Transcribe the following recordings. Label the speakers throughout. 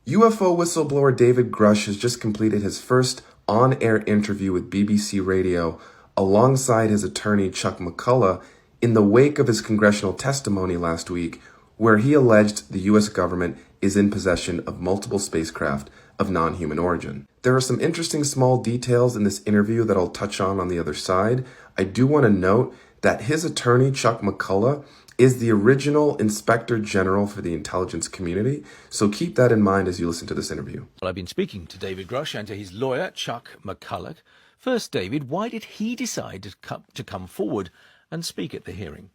Speaker 1: UFO whistleblower David Grush has just completed his first on-air interview with BBC Radio alongside his attorney Chuck McCullough in the wake of his congressional testimony last week, where he alleged the US government is in possession of multiple spacecraft of non-human origin. There are some interesting small details in this interview that I'll touch on the other side. I do want to note that his attorney, Chuck McCullough, is the original Inspector General for the intelligence community, so keep that in mind as you listen to this interview.
Speaker 2: Well, I've been speaking to David Grush and to his lawyer, Chuck McCullough. First, David, why did he decide to come forward and speak at the hearing?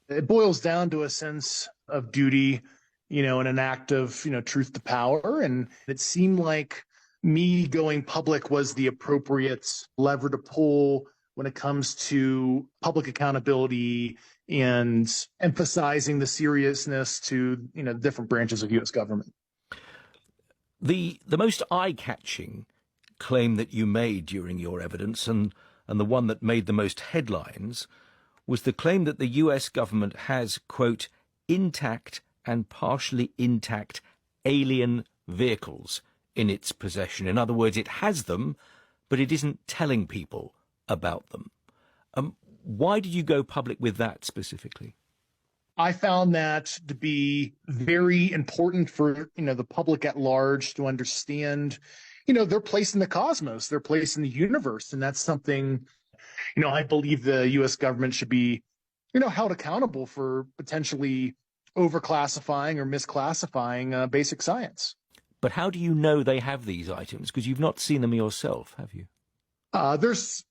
Speaker 3: It boils down to a sense of duty, and an act of, truth to power. And it seemed like me going public was the appropriate lever to pull when it comes to public accountability and emphasizing the seriousness to, different branches of U.S. government.
Speaker 2: The most eye-catching claim that you made during your evidence, and the one that made the most headlines, was the claim that the US government has, quote, intact and partially intact alien vehicles in its possession. In other words, it has them, but it isn't telling people about them. Why did you go public with that specifically?
Speaker 3: I found that to be very important for, the public at large to understand, their place in the cosmos, their place in the universe. And that's something, I believe the U.S. government should be, held accountable for potentially overclassifying or misclassifying basic science.
Speaker 2: But how do you know they have these items? Because you've not seen them yourself, have you?
Speaker 3: There's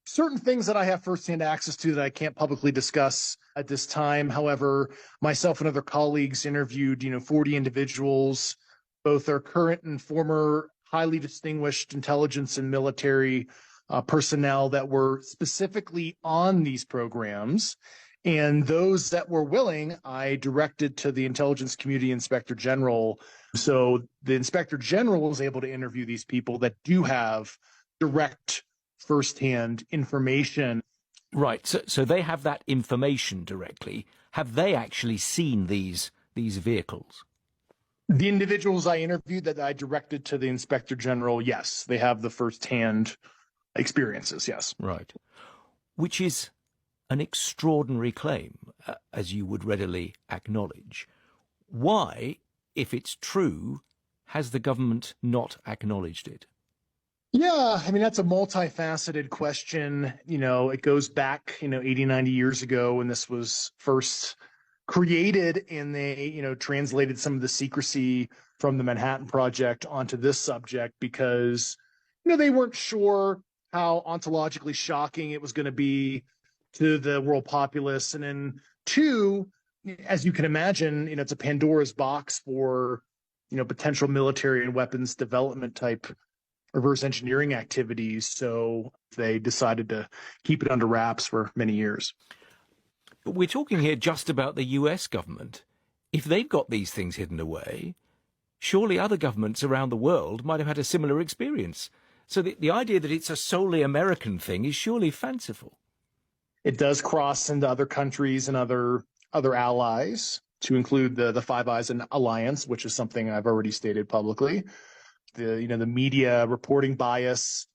Speaker 3: certain things that I have firsthand access to that I can't publicly discuss at this time. However, myself and other colleagues interviewed, 40 individuals, both our current and former highly distinguished intelligence and military personnel that were specifically on these programs. And those that were willing, I directed to the Intelligence Community Inspector General. So the Inspector General was able to interview these people that do have direct firsthand information.
Speaker 2: Right. So they have that information directly. Have they actually seen these vehicles?
Speaker 3: The individuals I interviewed that I directed to the Inspector General, yes, they have the firsthand experiences, yes.
Speaker 2: Right. Which is an extraordinary claim, as you would readily acknowledge. Why, if it's true, has the government not acknowledged it?
Speaker 3: Yeah, that's a multifaceted question. It goes back, 80, 90 years ago when this was first created, and they, translated some of the secrecy from the Manhattan Project onto this subject because, they weren't sure how ontologically shocking it was going to be to the world populace. And then two, as you can imagine, it's a Pandora's box for, potential military and weapons development type reverse engineering activities. So they decided to keep it under wraps for many years.
Speaker 2: But we're talking here just about the US government. If they've got these things hidden away, surely other governments around the world might have had a similar experience. So the idea that it's a solely American thing is surely fanciful.
Speaker 3: It does cross into other countries and other allies, to include the Five Eyes Alliance, which is something I've already stated publicly. The media reporting bias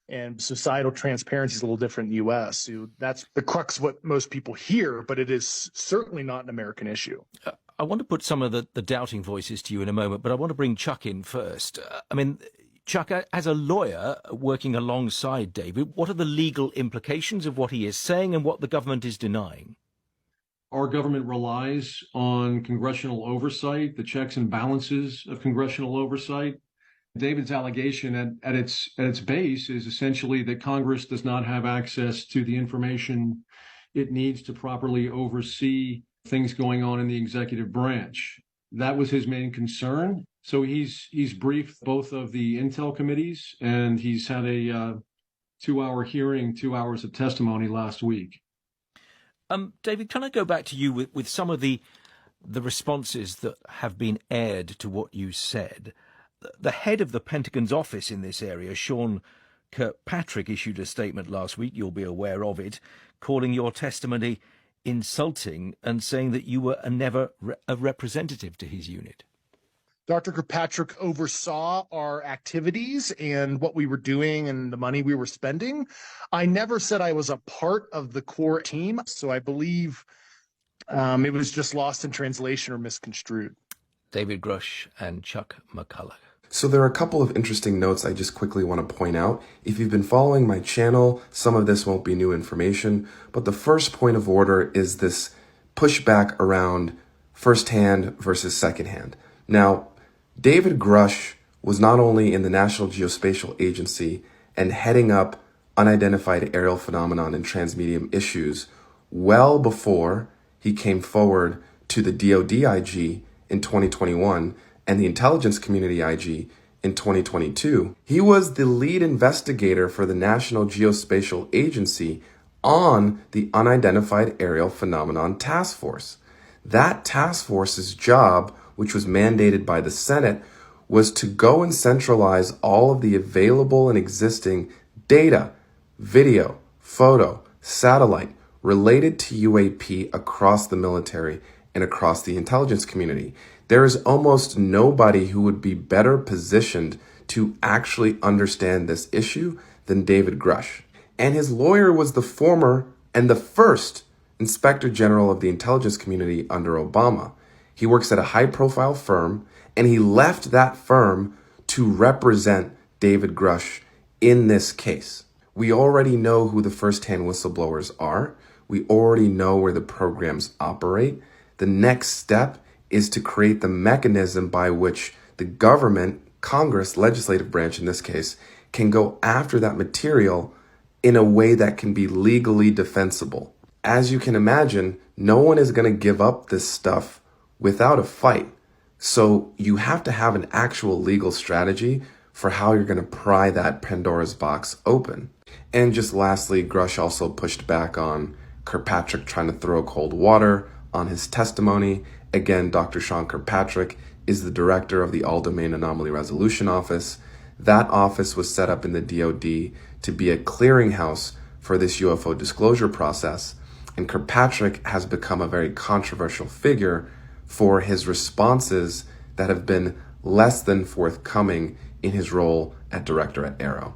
Speaker 3: and societal transparency is a little different in the U.S. So that's the crux of what most people hear, but it is certainly not an American issue.
Speaker 2: I want to put some of the doubting voices to you in a moment, but I want to bring Chuck in first. Chuck, as a lawyer working alongside David, what are the legal implications of what he is saying and what the government is denying?
Speaker 4: Our government relies on congressional oversight, the checks and balances of congressional oversight. David's allegation at its base is essentially that Congress does not have access to the information it needs to properly oversee things going on in the executive branch. That was his main concern. So he's briefed both of the intel committees, and he's had a 2-hour hearing, 2 hours of testimony last week.
Speaker 2: David, can I go back to you with some of the responses that have been aired to what you said? The head of the Pentagon's office in this area, Sean Kirkpatrick, issued a statement last week, you'll be aware of it, calling your testimony insulting and saying that you were never a representative to his unit.
Speaker 3: Dr. Kirkpatrick oversaw our activities and what we were doing and the money we were spending. I never said I was a part of the core team, so I believe it was just lost in translation or misconstrued.
Speaker 2: David Grush and Chuck McCulloch.
Speaker 1: So there are a couple of interesting notes I just quickly want to point out. If you've been following my channel, some of this won't be new information, but the first point of order is this pushback around firsthand versus secondhand. Now, David Grush was not only in the National Geospatial Agency and heading up unidentified aerial phenomenon and transmedium issues well before he came forward to the DoD IG in 2021 and the intelligence community IG in 2022. He was the lead investigator for the National Geospatial Agency on the Unidentified Aerial Phenomenon Task Force. That task force's job, which was mandated by the Senate, was to go and centralize all of the available and existing data, video, photo, satellite related to UAP across the military and across the intelligence community. There is almost nobody who would be better positioned to actually understand this issue than David Grush. And his lawyer was the former and the first Inspector General of the intelligence community under Obama. He works at a high-profile firm, and he left that firm to represent David Grush in this case. We already know who the first-hand whistleblowers are. We already know where the programs operate. The next step is to create the mechanism by which the government, Congress, legislative branch in this case, can go after that material in a way that can be legally defensible. As you can imagine, no one is going to give up this stuff without a fight. So you have to have an actual legal strategy for how you're going to pry that Pandora's box open. And just lastly, Grush also pushed back on Kirkpatrick trying to throw cold water on his testimony. Again, Dr. Sean Kirkpatrick is the director of the All-Domain Anomaly Resolution Office. That office was set up in the DoD to be a clearinghouse for this UFO disclosure process. And Kirkpatrick has become a very controversial figure for his responses that have been less than forthcoming in his role at director at AARO.